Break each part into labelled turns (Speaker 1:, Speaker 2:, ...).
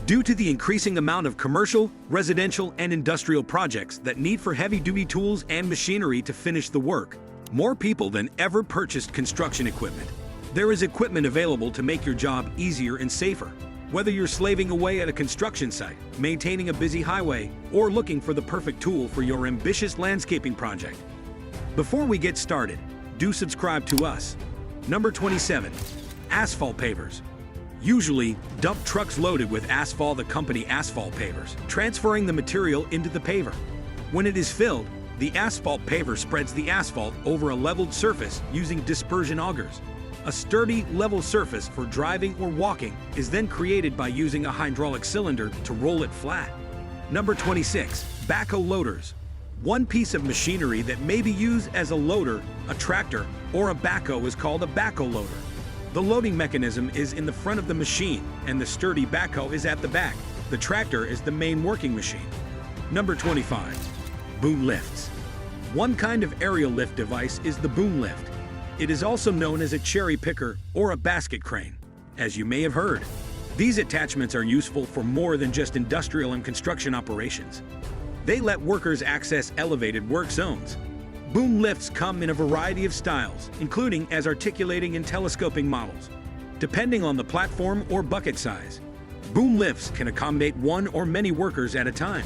Speaker 1: Due to the increasing amount of commercial, residential, and industrial projects that need for heavy-duty tools and machinery to finish the work, more people than ever purchased construction equipment. There is equipment available to make your job easier and safer. Whether you're slaving away at a construction site, maintaining a busy highway, or looking for the perfect tool for your ambitious landscaping project. Before we get started, do subscribe to us. Number 27. Asphalt pavers. Usually, dump trucks loaded with asphalt accompany asphalt pavers, transferring the material into the paver. When it is filled, the asphalt paver spreads the asphalt over a leveled surface using dispersion augers. A sturdy, level surface for driving or walking is then created by using a hydraulic cylinder to roll it flat. Number 26. Backhoe loaders. One piece of machinery that may be used as a loader, a tractor, or a backhoe is called a backhoe loader. The loading mechanism is in the front of the machine, and the sturdy backhoe is at the back. The tractor is the main working machine. Number 25. Boom lifts. One kind of aerial lift device is the boom lift. It is also known as a cherry picker or a basket crane, as you may have heard. These attachments are useful for more than just industrial and construction operations. They let workers access elevated work zones. Boom lifts come in a variety of styles, including as articulating and telescoping models. Depending on the platform or bucket size, boom lifts can accommodate one or many workers at a time.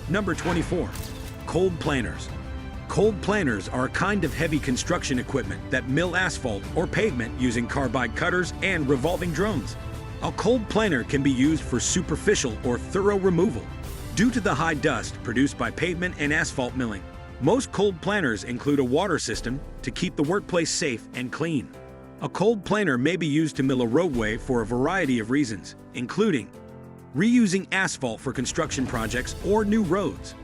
Speaker 1: Number 24. Cold planers. Cold planers are a kind of heavy construction equipment that mill asphalt or pavement using carbide cutters and revolving drums. A cold planer can be used for superficial or thorough removal. Due to the high dust produced by pavement and asphalt milling, most cold planers include a water system to keep the workplace safe and clean. A cold planer may be used to mill a roadway for a variety of reasons, including reusing asphalt for construction projects or new roads,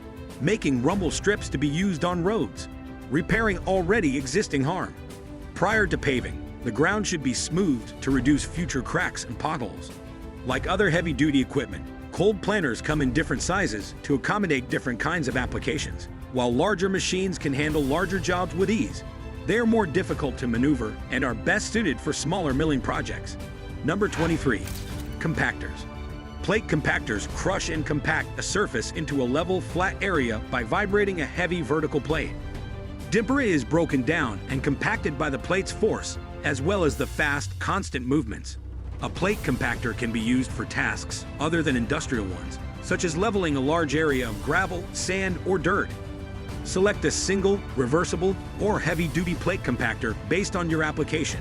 Speaker 1: making rumble strips to be used on roads, repairing already existing harm. Prior to paving, the ground should be smoothed to reduce future cracks and potholes. Like other heavy-duty equipment, cold planers come in different sizes to accommodate different kinds of applications. While larger machines can handle larger jobs with ease, they are more difficult to maneuver and are best suited for smaller milling projects. Number 23. Compactors. Plate compactors crush and compact a surface into a level, flat area by vibrating a heavy vertical plate. Debris is broken down and compacted by the plate's force, as well as the fast, constant movements. A plate compactor can be used for tasks other than industrial ones, such as leveling a large area of gravel, sand, or dirt. Select a single, reversible, or heavy-duty plate compactor based on your application.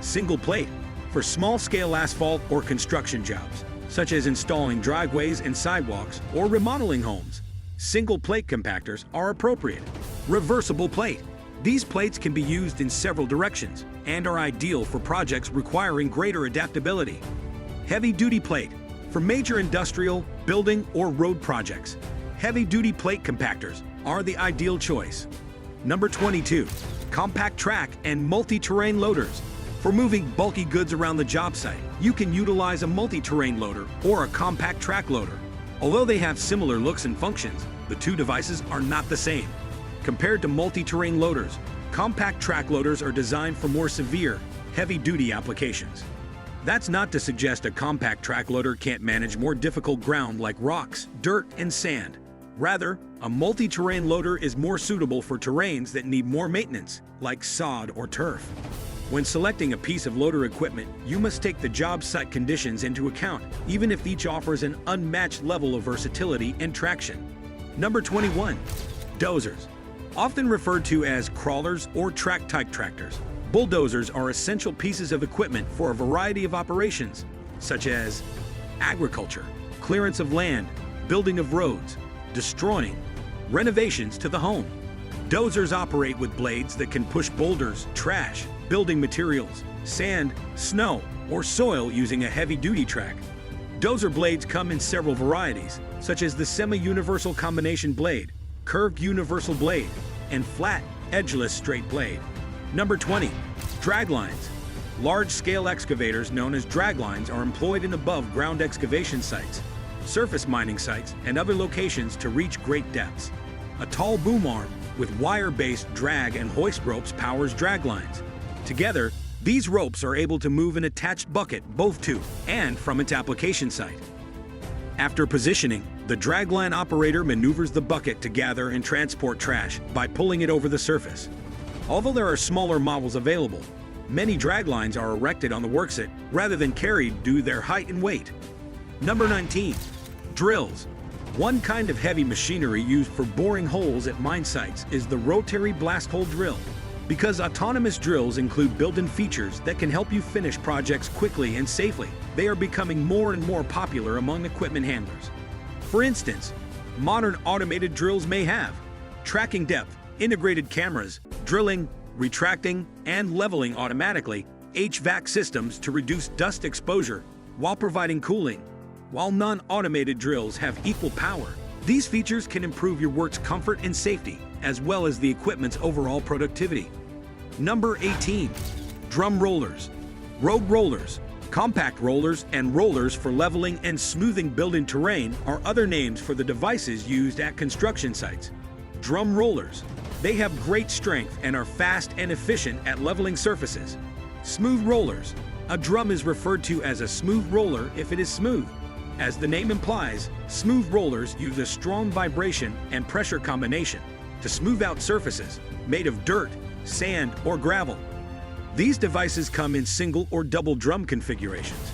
Speaker 1: Single plate for small-scale asphalt or construction jobs, such as installing driveways and sidewalks or remodeling homes. Single plate compactors are appropriate. Reversible plate. These plates can be used in several directions and are ideal for projects requiring greater adaptability. Heavy-duty plate for major industrial, building, or road projects. Heavy-duty plate compactors are the ideal choice. Number 22. Compact track and multi-terrain loaders. For moving bulky goods around the job site, you can utilize a multi-terrain loader or a compact track loader. Although they have similar looks and functions, the two devices are not the same. Compared to multi-terrain loaders, compact track loaders are designed for more severe, heavy-duty applications. That's not to suggest a compact track loader can't manage more difficult ground like rocks, dirt, and sand. Rather, a multi-terrain loader is more suitable for terrains that need more maintenance, like sod or turf. When selecting a piece of loader equipment, you must take the job site conditions into account, even if each offers an unmatched level of versatility and traction. Number 21. Dozers. Often referred to as crawlers or track-type tractors, bulldozers are essential pieces of equipment for a variety of operations, such as agriculture, clearance of land, building of roads, destroying, renovations to the home. Dozers operate with blades that can push boulders, trash, building materials, sand, snow, or soil using a heavy-duty track. Dozer blades come in several varieties, such as the semi-universal combination blade, curved universal blade, and flat, edgeless straight blade. Number 20. Draglines. Large-scale excavators known as draglines are employed in above-ground excavation sites, surface mining sites, and other locations to reach great depths. A tall boom arm with wire-based drag and hoist ropes powers draglines. Together, these ropes are able to move an attached bucket both to and from its application site. After positioning, the dragline operator maneuvers the bucket to gather and transport trash by pulling it over the surface. Although there are smaller models available, many draglines are erected on the worksite rather than carried due to their height and weight. Number 19. Drills. One kind of heavy machinery used for boring holes at mine sites is the rotary blast hole drill. Because autonomous drills include built-in features that can help you finish projects quickly and safely, they are becoming more and more popular among equipment handlers. For instance, modern automated drills may have tracking depth, integrated cameras, drilling, retracting, and leveling automatically, HVAC systems to reduce dust exposure while providing cooling. While non-automated drills have equal power, these features can improve your work's comfort and safety, as well as the equipment's overall productivity. Number 18. Drum rollers. Road rollers, compact rollers, and rollers for leveling and smoothing building terrain are other names for the devices used at construction sites. Drum rollers. They have great strength and are fast and efficient at leveling surfaces. Smooth rollers. A drum is referred to as a smooth roller if it is smooth. As the name implies, smooth rollers use a strong vibration and pressure combination to smooth out surfaces made of dirt, sand, or gravel. These devices come in single or double drum configurations.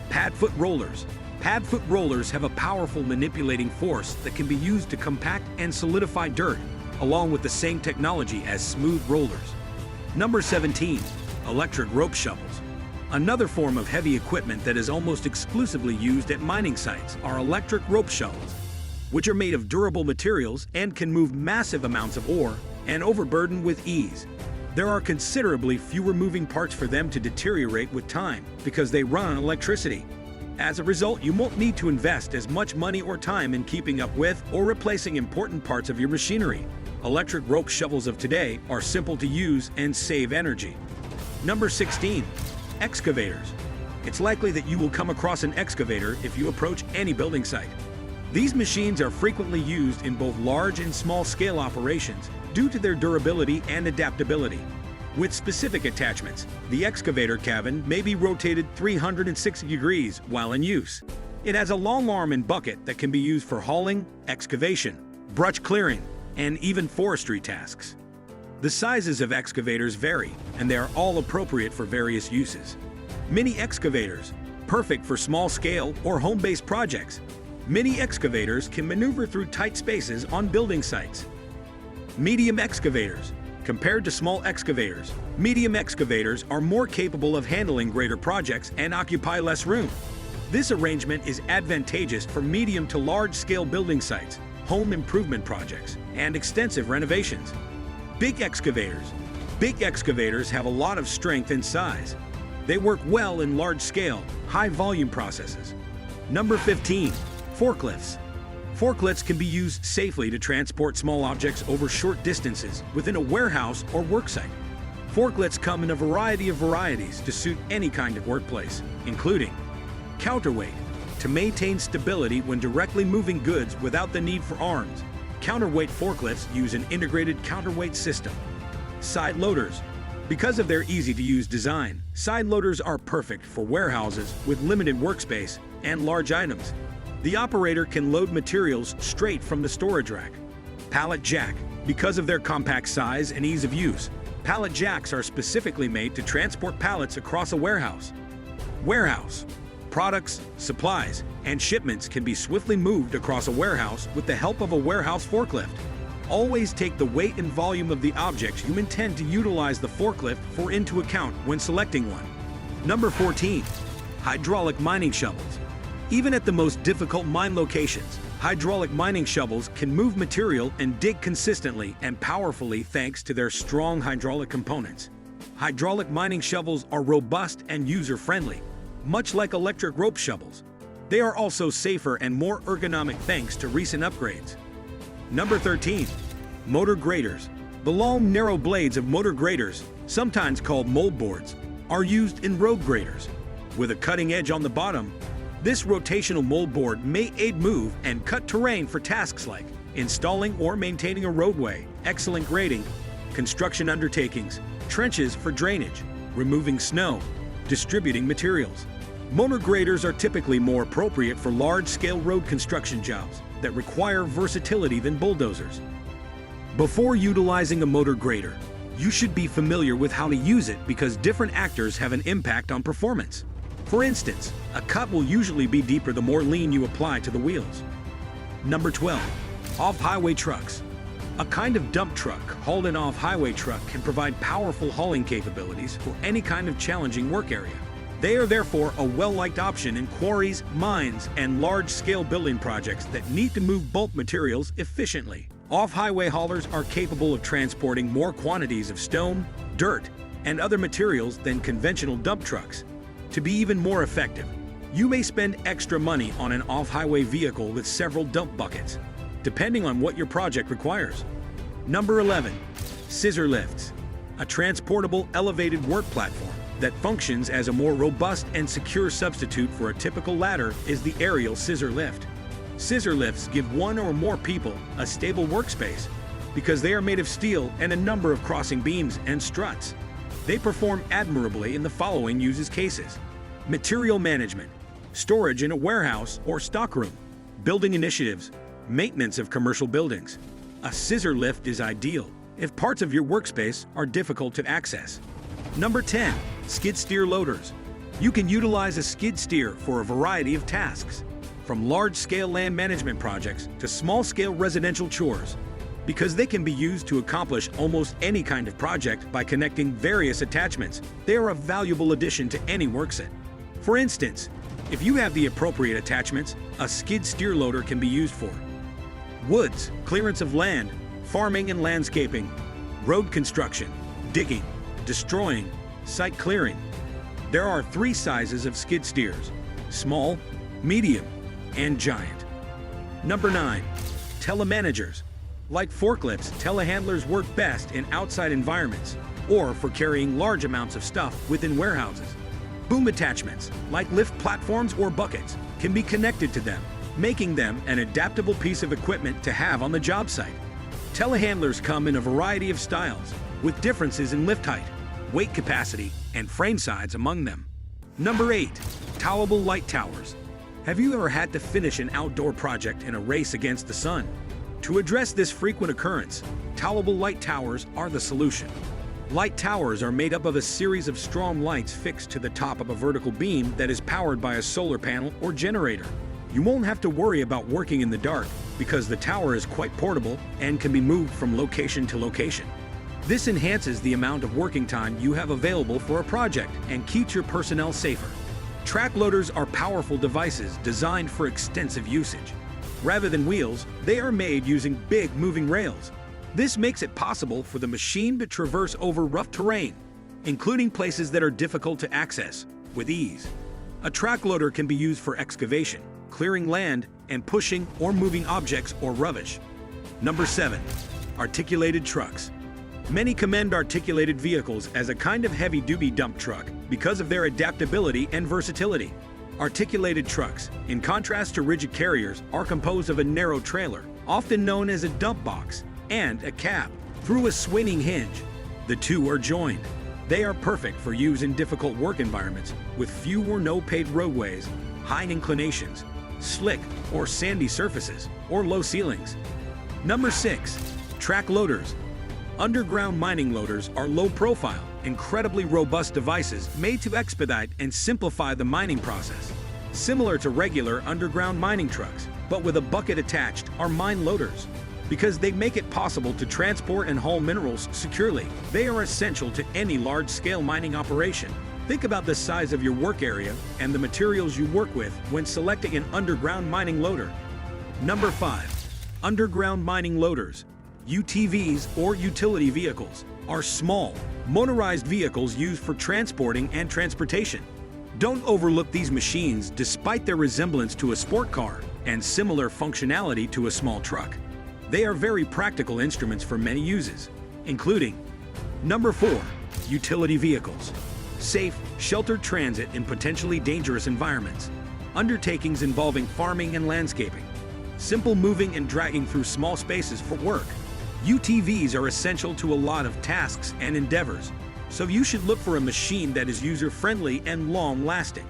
Speaker 1: Pad foot rollers. Pad foot rollers have a powerful manipulating force that can be used to compact and solidify dirt, along with the same technology as smooth rollers. Number 17. Electric rope shovels. Another form of heavy equipment that is almost exclusively used at mining sites are electric rope shovels, which are made of durable materials and can move massive amounts of ore and overburden with ease. There are considerably fewer moving parts for them to deteriorate with time because they run on electricity. As a result, you won't need to invest as much money or time in keeping up with or replacing important parts of your machinery. Electric rope shovels of today are simple to use and save energy. Number 16. Excavators. It's likely that you will come across an excavator if you approach any building site. These machines are frequently used in both large and small-scale operations due to their durability and adaptability. With specific attachments, the excavator cabin may be rotated 360 degrees while in use. It has a long arm and bucket that can be used for hauling, excavation, brush clearing, and even forestry tasks. The sizes of excavators vary, and they are all appropriate for various uses. Mini excavators, perfect for small-scale or home-based projects. Mini excavators can maneuver through tight spaces on building sites. Medium excavators. Compared to small excavators, medium excavators are more capable of handling greater projects and occupy less room. This arrangement is advantageous for medium to large-scale building sites, home improvement projects, and extensive renovations. Big excavators. Big excavators have a lot of strength and size. They work well in large-scale, high-volume processes. Number 15. Forklifts. Forklifts can be used safely to transport small objects over short distances within a warehouse or worksite. Forklifts come in a variety of varieties to suit any kind of workplace, including counterweight, to maintain stability when directly moving goods without the need for arms. Counterweight forklifts use an integrated counterweight system. Side loaders. Because of their easy-to-use design, side loaders are perfect for warehouses with limited workspace and large items. The operator can load materials straight from the storage rack. Pallet jack. Because of their compact size and ease of use, pallet jacks are specifically made to transport pallets across a warehouse. Warehouse. Products, supplies, and shipments can be swiftly moved across a warehouse with the help of a warehouse forklift. Always take the weight and volume of the objects you intend to utilize the forklift for into account when selecting one. Number 14. Hydraulic mining shovels. Even at the most difficult mine locations, hydraulic mining shovels can move material and dig consistently and powerfully thanks to their strong hydraulic components. Hydraulic mining shovels are robust and user-friendly, much like electric rope shovels. They are also safer and more ergonomic thanks to recent upgrades. Number 13. Motor graders. The long, narrow blades of motor graders, sometimes called mold boards, are used in road graders. With a cutting edge on the bottom, this rotational mold board may aid move and cut terrain for tasks like installing or maintaining a roadway, excellent grading, construction undertakings, trenches for drainage, removing snow, distributing materials. Motor graders are typically more appropriate for large-scale road construction jobs that require versatility than bulldozers. Before utilizing a motor grader, you should be familiar with how to use it because different actors have an impact on performance. For instance, a cut will usually be deeper the more lean you apply to the wheels. Number 12. Off-highway trucks. A kind of dump truck hauled an off-highway truck can provide powerful hauling capabilities for any kind of challenging work area. They are therefore a well-liked option in quarries, mines, and large-scale building projects that need to move bulk materials efficiently. Off-highway haulers are capable of transporting more quantities of stone, dirt, and other materials than conventional dump trucks. To be even more effective, you may spend extra money on an off-highway vehicle with several dump buckets, depending on what your project requires. Number 11. Scissor lifts. A transportable elevated work platform that functions as a more robust and secure substitute for a typical ladder is the aerial scissor lift. Scissor lifts give one or more people a stable workspace because they are made of steel and a number of crossing beams and struts. They perform admirably in the following use cases: material management, storage in a warehouse or stockroom, building initiatives, maintenance of commercial buildings. A scissor lift is ideal if parts of your workspace are difficult to access. Number 10. Skid steer loaders. You can utilize a skid steer for a variety of tasks, from large-scale land management projects to small-scale residential chores, because they can be used to accomplish almost any kind of project by connecting various attachments. They are a valuable addition to any workset. For instance, if you have the appropriate attachments, a skid steer loader can be used for woods, clearance of land, farming and landscaping, road construction, digging, destroying, site clearing. There are 3 sizes of skid steers: small, medium, and giant. Number 9. Telemanagers. Like forklifts, telehandlers work best in outside environments or for carrying large amounts of stuff within warehouses. Boom attachments, like lift platforms or buckets, can be connected to them, making them an adaptable piece of equipment to have on the job site. Telehandlers come in a variety of styles, with differences in lift height, weight capacity, and frame size among them. Number 8. Towable light towers. Have you ever had to finish an outdoor project in a race against the sun? To address this frequent occurrence, towable light towers are the solution. Light towers are made up of a series of strong lights fixed to the top of a vertical beam that is powered by a solar panel or generator. You won't have to worry about working in the dark because the tower is quite portable and can be moved from location to location. This enhances the amount of working time you have available for a project and keeps your personnel safer. Track loaders are powerful devices designed for extensive usage. Rather than wheels, they are made using big moving rails. This makes it possible for the machine to traverse over rough terrain, including places that are difficult to access, with ease. A track loader can be used for excavation, clearing land, and pushing or moving objects or rubbish. Number 7. Articulated trucks. Many commend articulated vehicles as a kind of heavy-duty dump truck because of their adaptability and versatility. Articulated trucks, in contrast to rigid carriers, are composed of a narrow trailer, often known as a dump box, and a cab. Through a swinging hinge, the two are joined. They are perfect for use in difficult work environments with few or no paved roadways, high inclinations, slick or sandy surfaces, or low ceilings. Number 6. Track loaders. Underground mining loaders are low-profile, incredibly robust devices made to expedite and simplify the mining process. Similar to regular underground mining trucks, but with a bucket attached, are mine loaders. Because they make it possible to transport and haul minerals securely, they are essential to any large-scale mining operation. Think about the size of your work area and the materials you work with when selecting an underground mining loader. Number 5. Underground mining loaders. UTVs, or utility vehicles, are small, motorized vehicles used for transporting and transportation. Don't overlook these machines despite their resemblance to a sport car and similar functionality to a small truck. They are very practical instruments for many uses, including Number 4. Utility vehicles. Safe, sheltered transit in potentially dangerous environments. Undertakings involving farming and landscaping. Simple moving and dragging through small spaces for work. UTVs are essential to a lot of tasks and endeavors, so you should look for a machine that is user-friendly and long-lasting.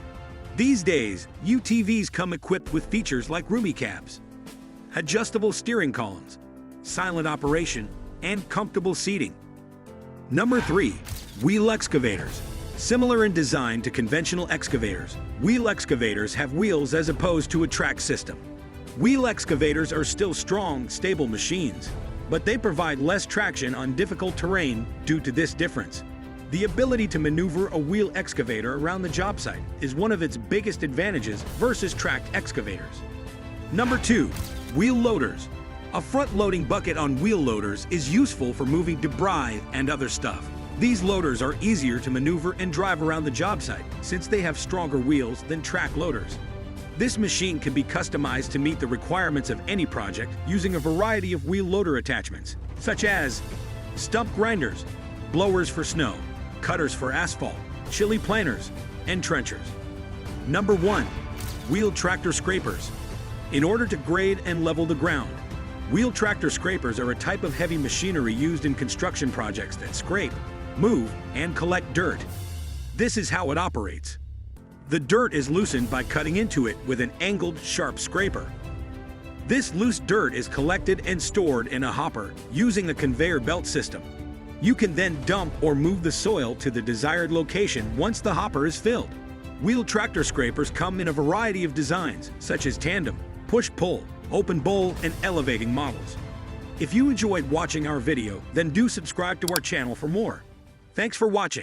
Speaker 1: These days, UTVs come equipped with features like roomy cabs, adjustable steering columns, silent operation, and comfortable seating. Number 3. Wheel excavators. Similar in design to conventional excavators, wheel excavators have wheels as opposed to a track system. Wheel excavators are still strong, stable machines, but they provide less traction on difficult terrain due to this difference. The ability to maneuver a wheel excavator around the job site is one of its biggest advantages versus tracked excavators. Number 2. Wheel loaders. A front-loading bucket on wheel loaders is useful for moving debris and other stuff. These loaders are easier to maneuver and drive around the job site since they have stronger wheels than track loaders. This machine can be customized to meet the requirements of any project using a variety of wheel loader attachments, such as stump grinders, blowers for snow, cutters for asphalt, chili planters, and trenchers. Number 1. Wheel tractor scrapers. In order to grade and level the ground, wheel tractor scrapers are a type of heavy machinery used in construction projects that scrape, move, and collect dirt. This is how it operates. The dirt is loosened by cutting into it with an angled, sharp scraper. This loose dirt is collected and stored in a hopper using a conveyor belt system. You can then dump or move the soil to the desired location once the hopper is filled. Wheel tractor scrapers come in a variety of designs, such as tandem, push-pull, open bowl, and elevating models. If you enjoyed watching our video, then do subscribe to our channel for more. Thanks for watching.